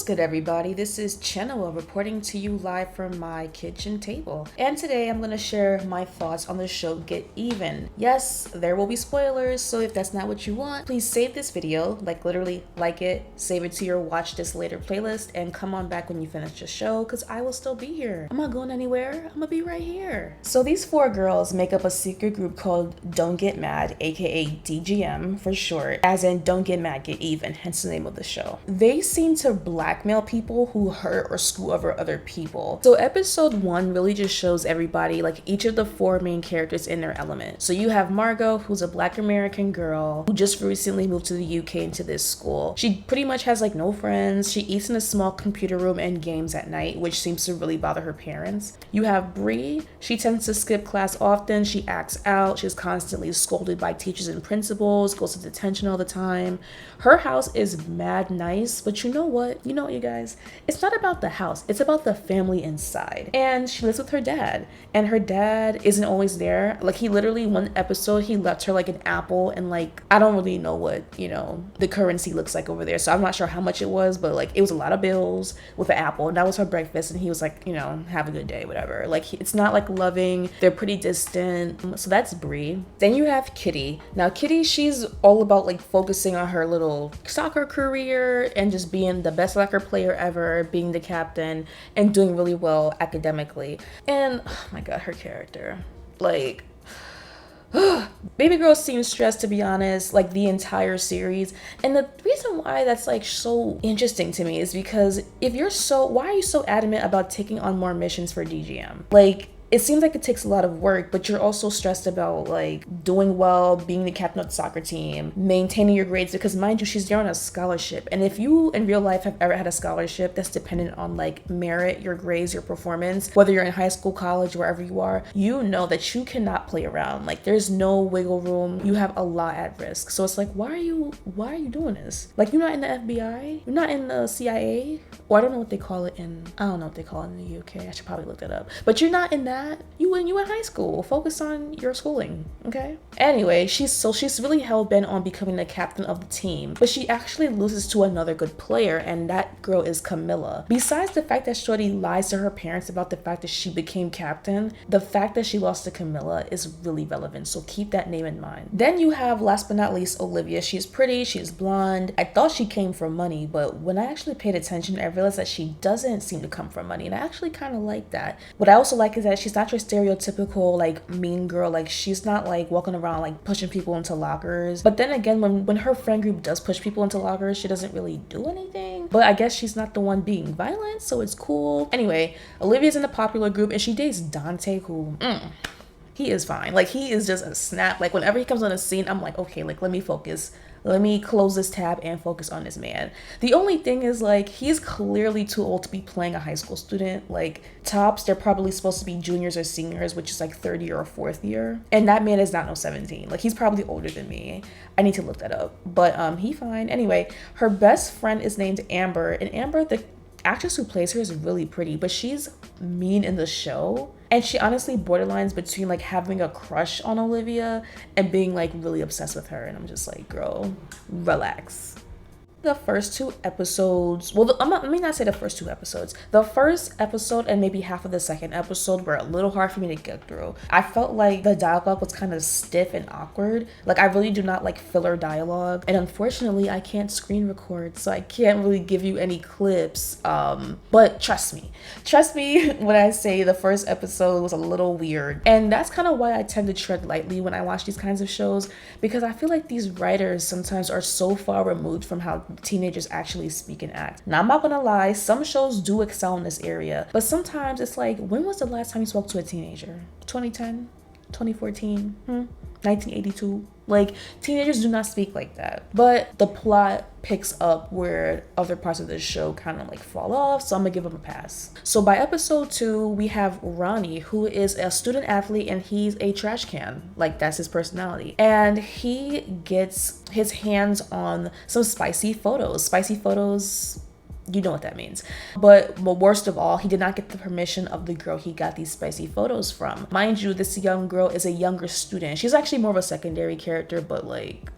What's good, everybody? This is Chenoa reporting to you live from my kitchen table. And today I'm going to share my thoughts on the show Get Even. Yes, there will be spoilers, so if that's not what you want, please save this video, like literally like it, save it to your watch this later playlist, and come on back when you finish the show, because I will still be here. I'm not going anywhere. I'm going to be right here. So these four girls make up a secret group called Don't Get Mad, aka DGM for short, as in Don't Get Mad, Get Even, hence the name of the show. They seem to blackmail people who hurt or screw over other people. So episode 1 really just shows everybody, like each of the four main characters in their element. So you have Margot, who's a Black American girl who just recently moved to the UK into this school. She pretty much has like no friends. She eats in a small computer room and games at night, which seems to really bother her parents. You have Bree. She tends to skip class often. She acts out. She's constantly scolded by teachers and principals, goes to detention all the time. Her house is mad nice, but you know what, you guys, it's not about the house, it's about the family inside. And she lives with her dad, and her dad isn't always there. Like, he literally, one episode, he left her like an apple, and like, I don't really know what, the currency looks like over there, so I'm not sure how much it was, but like, it was a lot of bills with an apple, and that was her breakfast, and he was like, have a good day, whatever. Like, it's not like loving. They're pretty distant. So that's Bree. Then you have Kitty. Now Kitty, she's all about like focusing on her little soccer career and just being the best soccer player ever, being the captain, and doing really well academically. And oh my god, her character, like, baby girl seems stressed, to be honest, like the entire series. And the reason why that's like so interesting to me is because why are you so adamant about taking on more missions for DGM? Like, it seems like it takes a lot of work, but you're also stressed about like doing well, being the captain of the soccer team, maintaining your grades, because mind you, she's there on a scholarship. And if you in real life have ever had a scholarship that's dependent on like merit, your grades, your performance, whether you're in high school, college, wherever you are, you know that you cannot play around. Like, there's no wiggle room. You have a lot at risk. So it's like, why are you doing this? Like, you're not in the FBI, you're not in the CIA, or I don't know what they call it in the UK. I should probably look that up. But you're not in that. You in high school. Focus on your schooling, okay? Anyway, she's really hell-bent on becoming the captain of the team, but she actually loses to another good player, and that girl is Camilla. Besides the fact that Shorty lies to her parents about the fact that she became captain, the fact that she lost to Camilla is really relevant, so keep that name in mind. Then you have, last but not least, Olivia. She's pretty, she's blonde. I thought she came from money, but when I actually paid attention, I realized that she doesn't seem to come from money, and I actually kind of like that. What I also like is that she's not your stereotypical like mean girl. Like, she's not like walking around like pushing people into lockers. But then again, when her friend group does push people into lockers, she doesn't really do anything. But I guess she's not the one being violent, so it's cool. Anyway, Olivia's in the popular group, and she dates Dante, who he is fine. Like, he is just a snap. Like, whenever he comes on a scene, I'm like, okay, like, let me focus. Let me close this tab and focus on this man. The only thing is, like, he's clearly too old to be playing a high school student. Like, tops, they're probably supposed to be juniors or seniors, which is like third year or fourth year. And that man is not no 17. Like, he's probably older than me. I need to look that up. But he fine. Anyway, her best friend is named Amber. And Amber, the actress who plays her, is really pretty, but she's mean in the show. And she honestly borderlines between like having a crush on Olivia and being like really obsessed with her. And I'm just like, girl, relax. The first 2 episodes, well, let me not say the first 2 episodes. The first episode and maybe half of the second episode were a little hard for me to get through. I felt like the dialogue was kind of stiff and awkward. Like, I really do not like filler dialogue. And unfortunately, I can't screen record, so I can't really give you any clips. But trust me when I say the first episode was a little weird. And that's kind of why I tend to tread lightly when I watch these kinds of shows, because I feel like these writers sometimes are so far removed from how teenagers actually speak and act. Now, I'm not gonna lie, some shows do excel in this area, but sometimes it's like, when was the last time you spoke to a teenager? 2010? 2014? 1982? Like, teenagers do not speak like that. But the plot picks up where other parts of the show kind of like fall off, so I'm gonna give them a pass. So by episode 2, we have Ronnie, who is a student athlete, and he's a trash can. Like, that's his personality. And he gets his hands on some spicy photos. Spicy photos, you know what that means. But worst of all, he did not get the permission of the girl he got these spicy photos from. Mind you, this young girl is a younger student. She's actually more of a secondary character, but like,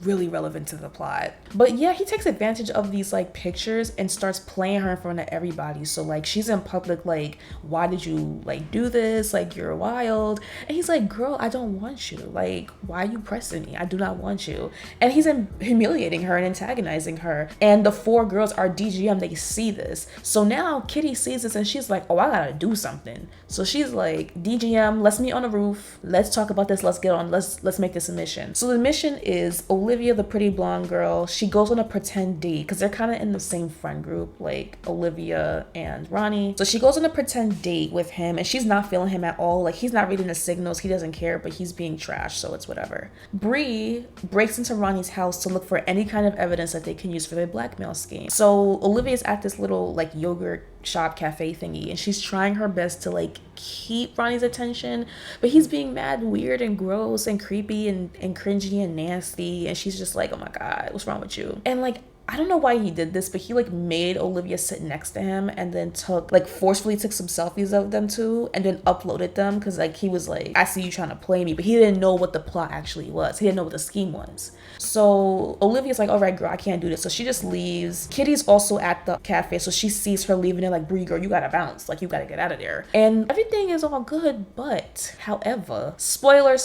really relevant to the plot. But yeah, he takes advantage of these like pictures and starts playing her in front of everybody. So like she's in public, like, why did you like do this? Like, you're wild. And he's like, girl, I don't want you. Like, why are you pressing me? I do not want you. And he's humiliating her and antagonizing her. And the 4 girls are DGM. They see this. So now Kitty sees this and she's like, oh, I gotta do something. So she's like, DGM, let's meet on the roof. Let's talk about this. Let's get on. Let's make this a mission. So the mission is Olivia, the pretty blonde girl. She goes on a pretend date because they're kind of in the same friend group, like Olivia and Ronnie. So she goes on a pretend date with him and she's not feeling him at all. Like, he's not reading the signals. He doesn't care, but he's being trashed. So it's whatever. Bree breaks into Ronnie's house to look for any kind of evidence that they can use for their blackmail scheme. So Olivia's at this little like yogurt shop cafe thingy and she's trying her best to like keep Ronnie's attention, but he's being mad weird and gross and creepy and cringy and nasty, and she's just like, oh my god, what's wrong with you? And like, I don't know why he did this, but he like made Olivia sit next to him and then forcefully took some selfies of them too and then uploaded them because like he was like, I see you trying to play me, but he didn't know what the plot actually was. He didn't know what the scheme was. So Olivia's like, all right, girl, I can't do this. So she just leaves. Kitty's also at the cafe, so she sees her leaving and like, Bree, girl, you gotta bounce. Like, you gotta get out of there. And everything is all good, but however, spoiler,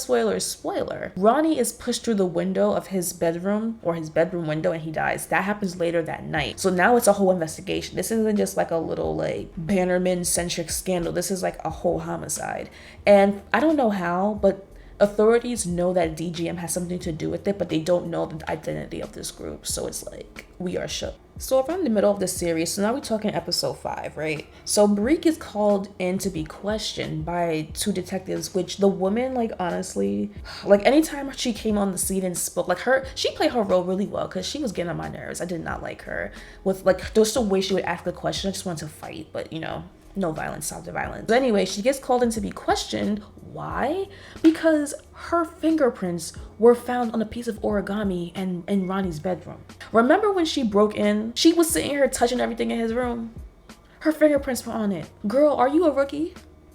Ronnie is pushed through the window of his bedroom window and he dies. That happens later that night. So now it's a whole investigation. This isn't just like a little like Bannerman-centric scandal. This is like a whole homicide. And I don't know how, but authorities know that DGM has something to do with it, but they don't know the identity of this group. So it's like, we are shook. So around the middle of the series, so now we're talking episode 5, right? So Bree is called in to be questioned by 2 detectives, which the woman, like, honestly, like, anytime she came on the scene and spoke, like, she played her role really well because she was getting on my nerves. I did not like her. With, like, just the way she would ask the question, I just wanted to fight, but, you know, no violence, stop the violence. So anyway, she gets called in to be questioned. Why? Because her fingerprints were found on a piece of origami in Ronnie's bedroom. Remember when she broke in? She was sitting here touching everything in his room. Her fingerprints were on it. Girl, are you a rookie?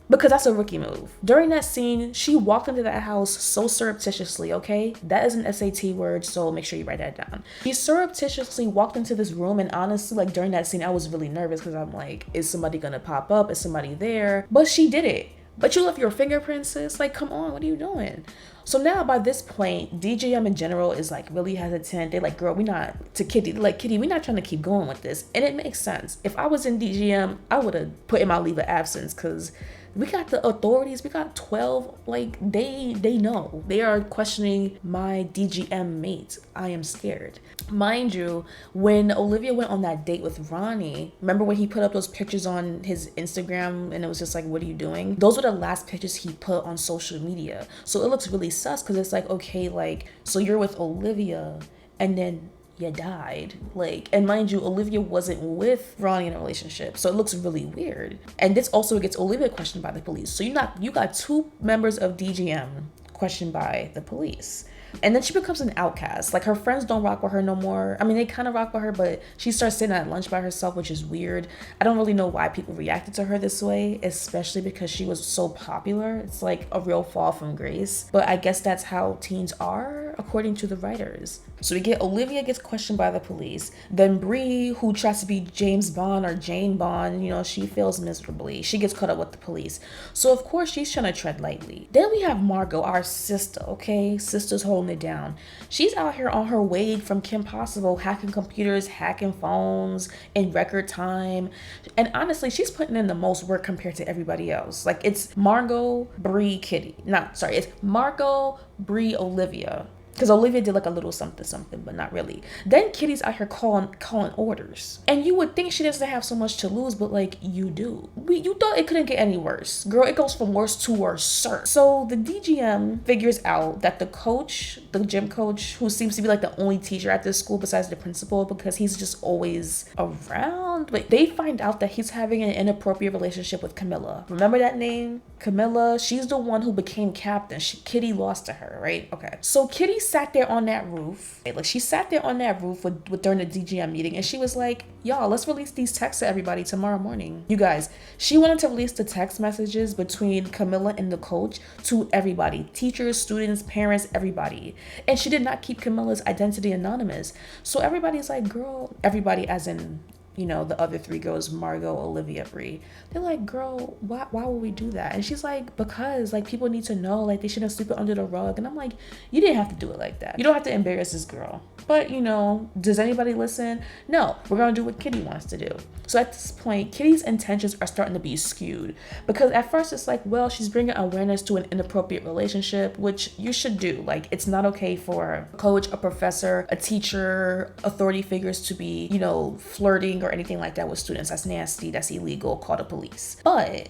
Because that's a rookie move. During that scene, she walked into that house so surreptitiously, okay? That is an SAT word, so make sure you write that down. She surreptitiously walked into this room, and honestly, like, during that scene, I was really nervous because I'm like, is somebody gonna pop up? Is somebody there? But she did it. But you left your fingerprints, sis? Like, come on, what are you doing? So now by this point, DGM in general is like really hesitant. They're like, girl, we're not, to Kitty, like, Kitty, we're not trying to keep going with this. And it makes sense. If I was in DGM, I would have put in my leave of absence because we got the authorities, we got 12, like, they know. They are questioning my DGM mate. I am scared. Mind you, when Olivia went on that date with Ronnie, remember when he put up those pictures on his Instagram and it was just like, what are you doing? Those were the last pictures he put on social media. So it looks really sus because it's like, okay, like, so you're with Olivia and then you died. Like, and mind you, Olivia wasn't with Ronnie in a relationship, so it looks really weird. And this also gets Olivia questioned by the police. So you got 2 members of DGM questioned by the police. And then she becomes an outcast. Like, her friends don't rock with her no more. I mean, they kind of rock with her, but she starts sitting at lunch by herself, which is weird. I don't really know why people reacted to her this way, especially because she was so popular. It's like a real fall from grace. But I guess that's how teens are, according to the writers. So we get Olivia gets questioned by the police. Then Bree, who tries to be James Bond or Jane Bond, you know, she fails miserably. She gets caught up with the police. So of course she's trying to tread lightly. Then we have Margot, our sister, okay? Sister's holding it down. She's out here on her way from Kim Possible, hacking computers, hacking phones in record time. And honestly, she's putting in the most work compared to everybody else. Like, it's Margot, Bree, Kitty. It's Margot, Bree, Olivia. Because Olivia did like a little something, but not really. Then Kitty's out here calling orders. And you would think she doesn't have so much to lose, but like, you do. You thought it couldn't get any worse. Girl, it goes from worse to worse, sir. So the DGM figures out that the coach, the gym coach, who seems to be like the only teacher at this school besides the principal, because he's just always around. But they find out that he's having an inappropriate relationship with Camilla. Remember that name? Camilla, she's the one who became captain. Kitty lost to her, right? Okay. So Kitty sat there on that roof. Like she sat there on that roof with during the DGM meeting, and she was like, y'all, let's release these texts to everybody tomorrow morning. You guys, she wanted to release the text messages between Camilla and the coach to everybody. Teachers, students, parents, everybody. And she did not keep Camilla's identity anonymous. So everybody's like, girl, everybody as in, you know, the other three girls, Margot, Olivia, Brie, they're like, girl, why would we do that? And she's like, because like people need to know, like they shouldn't sweep it under the rug. And I'm like, you didn't have to do it like that. You don't have to embarrass this girl. But you know, does anybody listen? No, we're gonna do what Kitty wants to do. So at this point, Kitty's intentions are starting to be skewed, because at first it's like, well, she's bringing awareness to an inappropriate relationship, which you should do. Like, it's not okay for a coach, a professor, a teacher, authority figures to be, you know, flirting or anything like that with students. That's nasty, that's illegal, call the police. But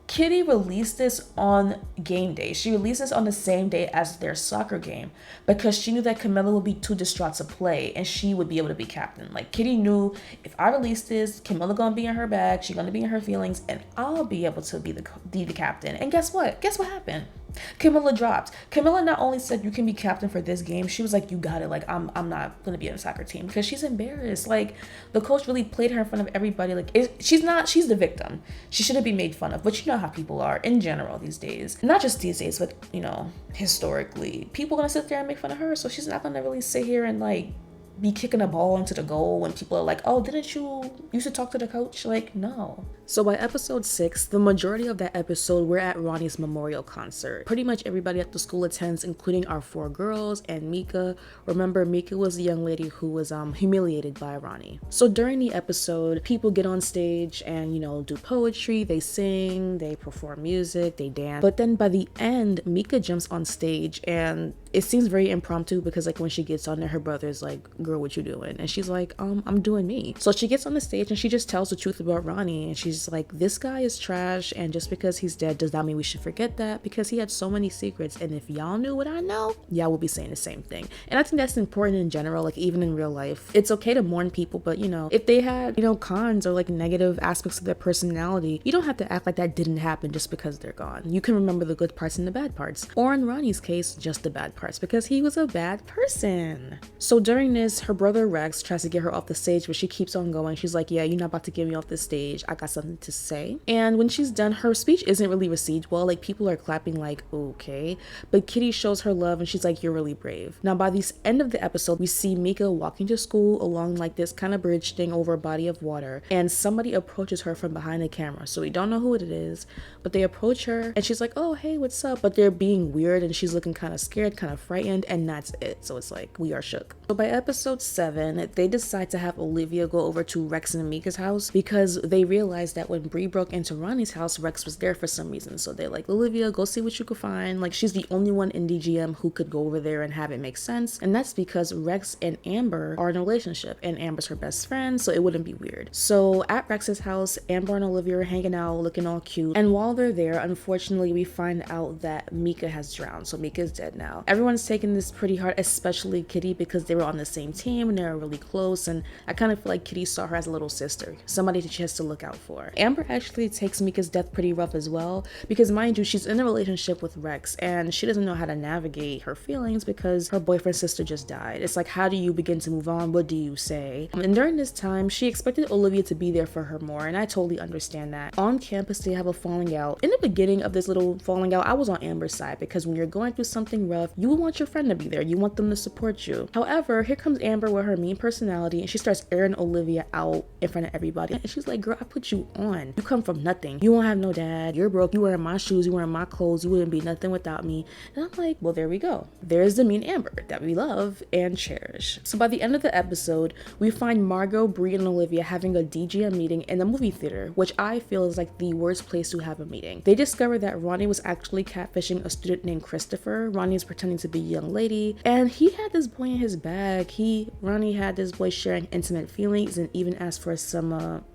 Kitty released this on game day. She released this on the same day as their soccer game, because she knew that Camilla would be too distraught to play and she would be able to be captain. Like, Kitty knew, if I release this, Camilla gonna be in her bag, she gonna be in her feelings, and I'll be able to be the captain. And guess what? Guess what happened? Camilla dropped. Camilla not only said you can be captain for this game, she was like, you got it. Like, I'm not gonna be on the soccer team, because she's embarrassed. Like, the coach really played her in front of everybody. Like, she's the victim. She shouldn't be made fun of. But you know how people are in general these days. Not just these days, but you know, historically. People are gonna sit there and make fun of her. So she's not gonna really sit here and like be kicking a ball into the goal when people are like, oh, didn't you used to talk to the coach? Like, no. So by episode 6, the majority of that episode, we're at Ronnie's memorial concert. Pretty much everybody at the school attends, including our 4 girls and Mika. Remember, Mika was the young lady who was humiliated by Ronnie. So during the episode, people get on stage and, you know, do poetry, they sing, they perform music, they dance. But then by the end, Mika jumps on stage, and it seems very impromptu, because like when she gets on there, her brother's like, girl, what you doing? And she's like, I'm doing me. So she gets on the stage and she just tells the truth about Ronnie, and she's like, this guy is trash, and just because he's dead does not mean we should forget that, because he had so many secrets, and if y'all knew what I know, y'all would be saying the same thing. And I think that's important in general, like even in real life. It's okay to mourn people, but you know, if they had, you know, cons or like negative aspects of their personality, you don't have to act like that didn't happen just because they're gone. You can remember the good parts and the bad parts, or in Ronnie's case, just the bad parts, because he was a bad person. So during this, her brother Rex tries to get her off the stage, but she keeps on going. She's like, yeah, you're not about to get me off the stage, I got something to say. And when she's done, her speech isn't really received well. Like, people are clapping like, okay, but Kitty shows her love and she's like, you're really brave. Now by the end of the episode, we see Mika walking to school along like this kind of bridge thing over a body of water, and somebody approaches her from behind the camera. So we don't know who it is, but they approach her and she's like, oh hey, what's up? But they're being weird and she's looking kind of scared, kind of frightened, and that's it. So it's like, we are shook. So by episode 7, they decide to have Olivia go over to Rex and Mika's house, because they realized that when Bree broke into Ronnie's house, Rex was there for some reason. So they're like, Olivia, go see what you could find. Like, she's the only one in DGM who could go over there and have it make sense. And that's because Rex and Amber are in a relationship, and Amber's her best friend, so it wouldn't be weird. So at Rex's house, Amber and Olivia are hanging out, looking all cute. And while they're there, unfortunately, we find out that Mika has drowned. So Mika's dead now. Everyone's taking this pretty hard, especially Kitty, because they were on the same team and they were really close. And I kind of feel like Kitty saw her as a little sister, somebody that she has to look out for. Amber actually takes Mika's death pretty rough as well, because mind you, she's in a relationship with Rex and she doesn't know how to navigate her feelings because her boyfriend's sister just died. It's like, how do you begin to move on? What do you say? And during this time, she expected Olivia to be there for her more, and I totally understand that. On campus, they have a falling out. In the beginning of this little falling out, I was on Amber's side, because when you're going through something rough, you want your friend to be there. You want them to support you. However, here comes Amber with her mean personality, and she starts airing Olivia out in front of everybody. And she's like, girl, I put you on. You come from nothing. You won't have no dad. You're broke. You wearing my shoes. You wearing my clothes. You wouldn't be nothing without me. And I'm like, well, there we go. There's the mean Amber that we love and cherish. So by the end of the episode, we find Margot, Bree, and Olivia having a DGM meeting in the movie theater, which I feel is like the worst place to have a meeting. They discover that Ronnie was actually catfishing a student named Christopher. Ronnie is pretending to be a young lady, and he had this boy in his bag. Ronnie had this boy sharing intimate feelings and even asked for some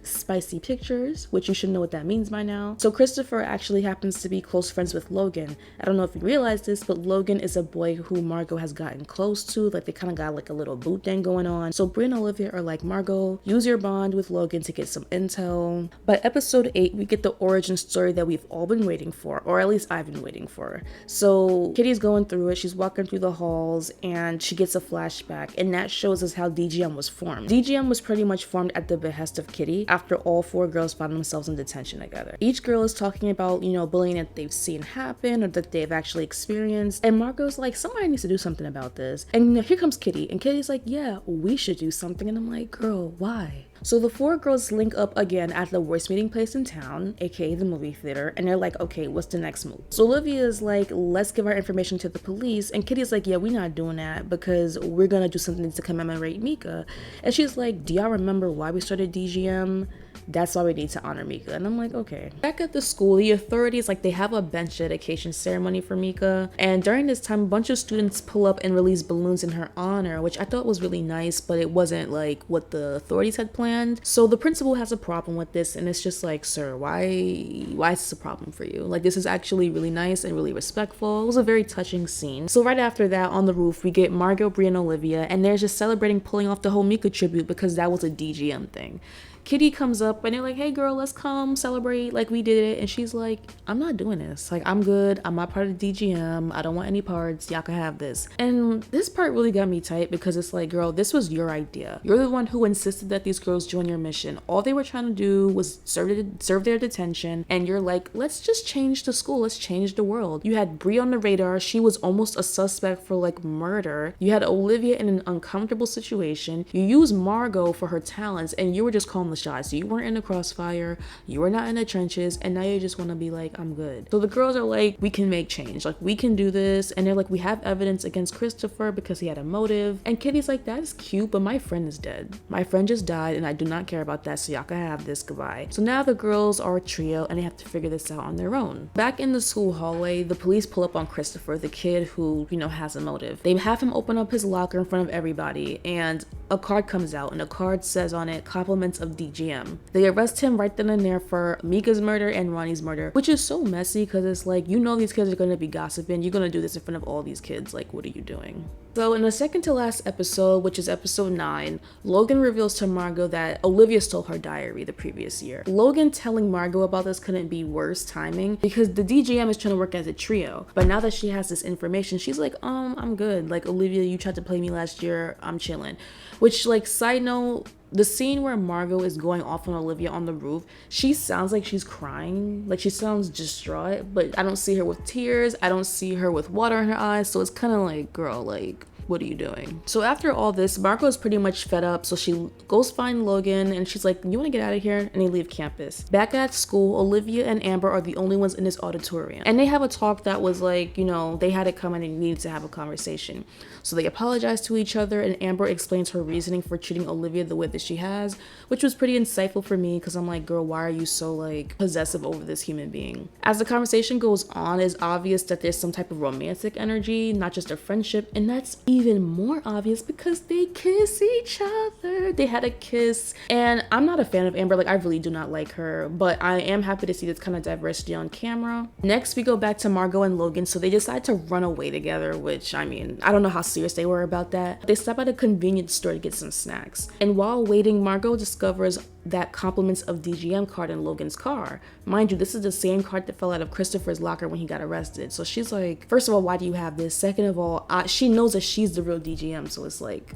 spicy pictures, which you should know what that means by now. So Christopher actually happens to be close friends with Logan. I don't know if you realize this, but Logan is a boy who Margot has gotten close to. Like, they kind of got like a little boot thing going on. So Brie and Olivia are like, Margot, use your bond with Logan to get some intel. By episode 8, we get the origin story that we've all been waiting for, or at least I've been waiting for. So Kitty's going through it. She's walking through the halls and she gets a flashback, and that shows us how DGM was formed. DGM was pretty much formed at the behest of Kitty after all 4 girls found themselves in detention together. Each girl is talking about, bullying that they've seen happen or that they've actually experienced, and Margot's like, somebody needs to do something about this. And here comes Kitty, and Kitty's like, yeah, we should do something. And I'm like, girl, why? So the 4 girls link up again at the worst meeting place in town, aka the movie theater, and they're like, okay, what's the next move? So Olivia's like, let's give our information to the police, and Kitty's like, yeah, we're not doing that because we're gonna do something to commemorate Mika. And she's like, do y'all remember why we started DGM? That's why we need to honor Mika. And I'm like, okay. Back at the school, the authorities, like, they have a bench dedication ceremony for Mika, and during this time, a bunch of students pull up and release balloons in her honor, which I thought was really nice, but it wasn't like what the authorities had planned. So the principal has a problem with this, and it's just like, sir, why is this a problem for you? Like, this is actually really nice and really respectful. It was a very touching scene. So right after that, on the roof, we get Margot, Brie, and Olivia, and they're just celebrating pulling off the whole Mika tribute because that was a DGM thing. Kitty comes up and they're like, hey girl, let's come celebrate like we did it. And she's like, I'm not doing this. Like, I'm good. I'm not part of the DGM. I don't want any parts. Y'all can have this. And this part really got me tight because it's like, girl, this was your idea. You're the one who insisted that these girls join your mission. All they were trying to do was serve their detention. And you're like, let's just change the school. Let's change the world. You had Brie on the radar. She was almost a suspect for like murder. You had Olivia in an uncomfortable situation. You used Margot for her talents, and you were just calling the shots. So you weren't in the crossfire, you were not in the trenches, and now you just want to be like, I'm good. So the girls are like, we can make change, like we can do this. And they're like, we have evidence against Christopher because he had a motive. And Kitty's like, that is cute, but my friend is dead. My friend just died and I do not care about that, so y'all can have this, goodbye. So now the girls are a trio and they have to figure this out on their own. Back in the school hallway, the police pull up on Christopher, the kid who, has a motive. They have him open up his locker in front of everybody, and a card comes out, and the card says on it, compliments of DGM. They arrest him right then and there for Mika's murder and Ronnie's murder, which is so messy because it's like, these kids are going to be gossiping. You're going to do this in front of all these kids. Like, what are you doing? So in the second to last episode, which is episode 9, Logan reveals to Margot that Olivia stole her diary the previous year. Logan telling Margot about this couldn't be worse timing because the DGM is trying to work as a trio. But now that she has this information, she's like, I'm good. Like, Olivia, you tried to play me last year. I'm chilling. Which, like, side note, the scene where Margot is going off on Olivia on the roof, she sounds like she's crying. Like, she sounds distraught, but I don't see her with tears. I don't see her with water in her eyes. So it's kind of like, girl, like, what are you doing? So after all this, Margot is pretty much fed up. So she goes find Logan and she's like, you want to get out of here? And they leave campus. Back at school, Olivia and Amber are the only ones in this auditorium. And they have a talk that was like, they had it coming and needed to have a conversation. So they apologize to each other, and Amber explains her reasoning for treating Olivia the way that she has, which was pretty insightful for me because I'm like, girl, why are you so like possessive over this human being? As the conversation goes on, it's obvious that there's some type of romantic energy, not just a friendship, and that's even more obvious because they kiss each other. They had a kiss, and I'm not a fan of Amber. Like, I really do not like her, but I am happy to see this kind of diversity on camera. Next, we go back to Margot and Logan. So they decide to run away together, which, I mean, I don't know how serious they were about that. They stop at a convenience store to get some snacks, and while waiting, Margot discovers that compliments of DGM card in Logan's car. Mind you, this is the same card that fell out of Christopher's locker when he got arrested. So she's like, first of all, why do you have this? Second of all, she knows that she's the real DGM, so it's like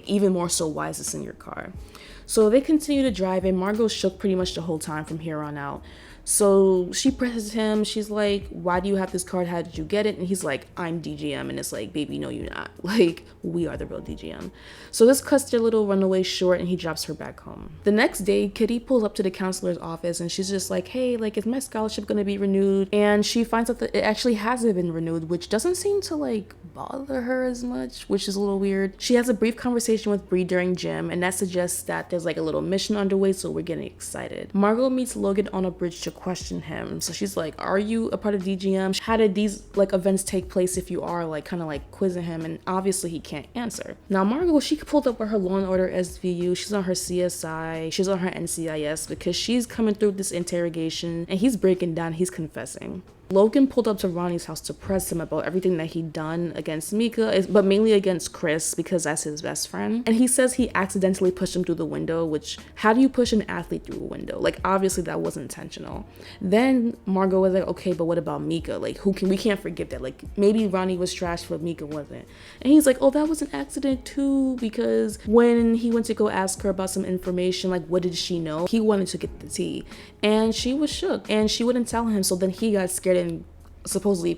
even more so, why is this in your car? So they continue to drive, and Margot's shook pretty much the whole time from here on out. So she presses him. She's like, why do you have this card? How did you get it? And he's like, I'm DGM. And it's like, baby, no, you're not. Like, we are the real DGM. So this cuts their little runaway short, and he drops her back home. The next day, Kitty pulls up to the counselor's office, and she's just like, hey, like, is my scholarship going to be renewed? And she finds out that it actually hasn't been renewed, which doesn't seem to like bother her as much, which is a little weird. She has a brief conversation with Bree during gym, and that suggests that there's like a little mission underway, so we're getting excited. Margot meets Logan on a bridge to question him. So she's like, are you a part of DGM? How did these like events take place if you are, like kind of like quizzing him, and obviously he can't answer. Now Margot, she pulled up with her Law & Order SVU, she's on her CSI, she's on her NCIS because she's coming through this interrogation and he's breaking down, he's confessing. Logan pulled up to Ronnie's house to press him about everything that he'd done against Mika, but mainly against Chris because that's his best friend. And he says he accidentally pushed him through the window, which, how do you push an athlete through a window? Like, obviously that wasn't intentional. Then Margot was like, okay, but what about Mika? Like, we can't forgive that. Like, maybe Ronnie was trash, but Mika wasn't. And he's like, oh, that was an accident too, because when he went to go ask her about some information, like, what did she know? He wanted to get the tea. And she was shook and she wouldn't tell him. So then he got scared and supposedly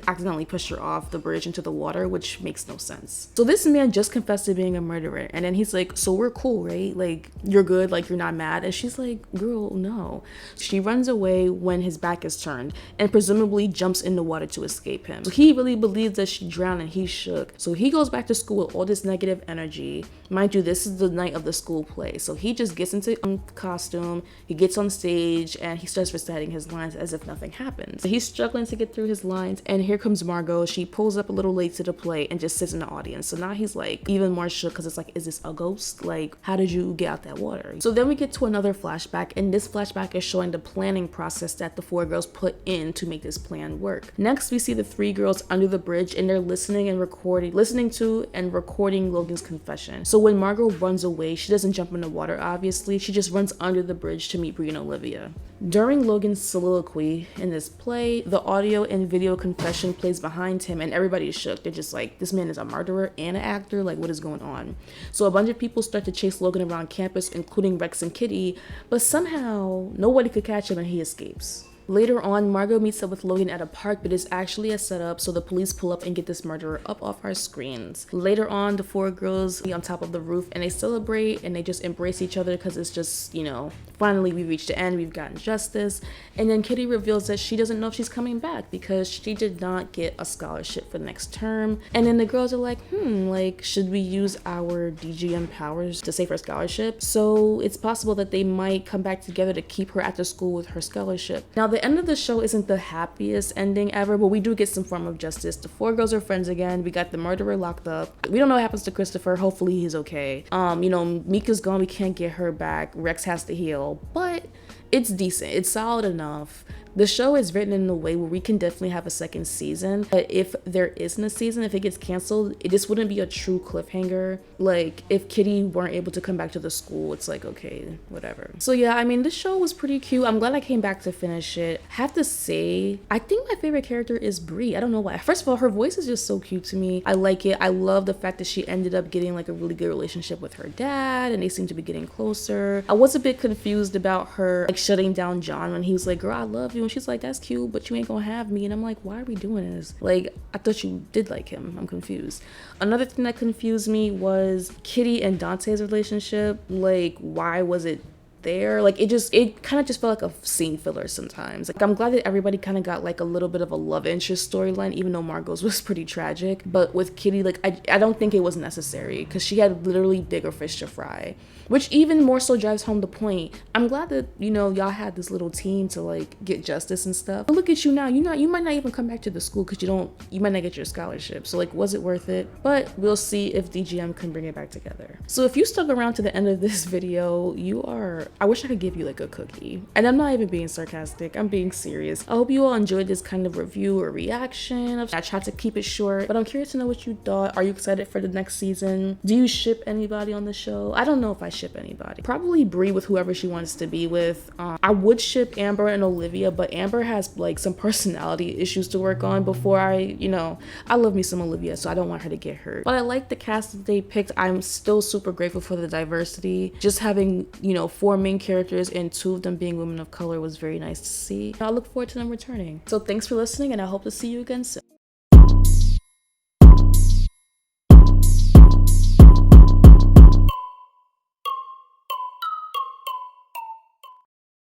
accidentally pushed her off the bridge into the water, which makes no sense. So this man just confessed to being a murderer, and then he's like, so we're cool, right? Like, you're good, like you're not mad? And she's like, girl, no. She runs away when his back is turned and presumably jumps in the water to escape him. So he really believes that she drowned and he's shook. So he goes back to school with all this negative energy. Mind you, this is the night of the school play. So he just gets into costume, he gets on stage, and he starts reciting his lines as if nothing happened. So he's struggling to get through his lines, and here comes Margot. She pulls up a little late to the play and just sits in the audience. So now he's like even more shook because it's like, is this a ghost? Like, how did you get out that water? So then we get to another flashback, and this flashback is showing the planning process that the four girls put in to make this plan work. Next, we see the three girls under the bridge, and they're listening to and recording Logan's confession. So when Margot runs away, she doesn't jump in the water, obviously. She just runs under the bridge to meet Bree and Olivia. During Logan's soliloquy in this play, the audio and video confession plays behind him, and everybody is shook. They're just like, this man is a murderer and an actor, like what is going on? So a bunch of people start to chase Logan around campus, including Rex and Kitty, but somehow nobody could catch him and he escapes. Later on, Margot meets up with Logan at a park, but it's actually a setup, so the police pull up and get this murderer up off our screens. Later on, the four girls be on top of the roof and they celebrate and they just embrace each other because it's just, you know, finally we reached the end, we've gotten justice. And then Kitty reveals that she doesn't know if she's coming back because she did not get a scholarship for the next term. And then the girls are like, like, should we use our DGM powers to save her scholarship? So it's possible that they might come back together to keep her at the school with her scholarship. Now, the end of the show isn't the happiest ending ever, but we do get some form of justice. The four girls are friends again. We got the murderer locked up. We don't know what happens to Christopher. Hopefully he's okay. You know, Mika's gone. We can't get her back. Rex has to heal, but it's decent. It's solid enough. The show is written in a way where we can definitely have a second season, but if there isn't a season, if it gets canceled, this wouldn't be a true cliffhanger. Like, if Kitty weren't able to come back to the school, it's like, okay, whatever. So yeah, I mean, this show was pretty cute. I'm glad I came back to finish it. I have to say, I think my favorite character is Bree. I don't know why. First of all, her voice is just so cute to me. I like it. I love the fact that she ended up getting like a really good relationship with her dad, and they seem to be getting closer. I was a bit confused about her like shutting down John when he was like, girl, I love you. And she's like, that's cute, but you ain't gonna have me. And I'm like, why are we doing this? Like, I thought you did like him. I'm confused. Another thing that confused me was Kitty and Dante's relationship. Like, why was it there? Like, it kind of just felt like a scene filler sometimes. Like, I'm glad that everybody kind of got like a little bit of a love interest storyline, even though Margot's was pretty tragic. But with Kitty, like, I don't think it was necessary because she had literally bigger fish to fry, which even more so drives home the point. I'm glad that, you know, y'all had this little team to like get justice and stuff. But look at you now. You might not even come back to the school because you might not get your scholarship. So like, was it worth it? But we'll see if DGM can bring it back together. So if you stuck around to the end of this video, I wish I could give you like a cookie. And I'm not even being sarcastic. I'm being serious. I hope you all enjoyed this kind of review or reaction. I tried to keep it short, but I'm curious to know what you thought. Are you excited for the next season? Do you ship anybody on the show? I don't know if I ship anybody. Probably Bree with whoever she wants to be with. I would ship Amber and Olivia, but Amber has like some personality issues to work on before I love me some Olivia, so I don't want her to get hurt. But I like the cast that they picked. I'm still super grateful for the diversity. Just having, four main characters and two of them being women of color was very nice to see. I look forward to them returning. So thanks for listening, and I hope to see you again soon.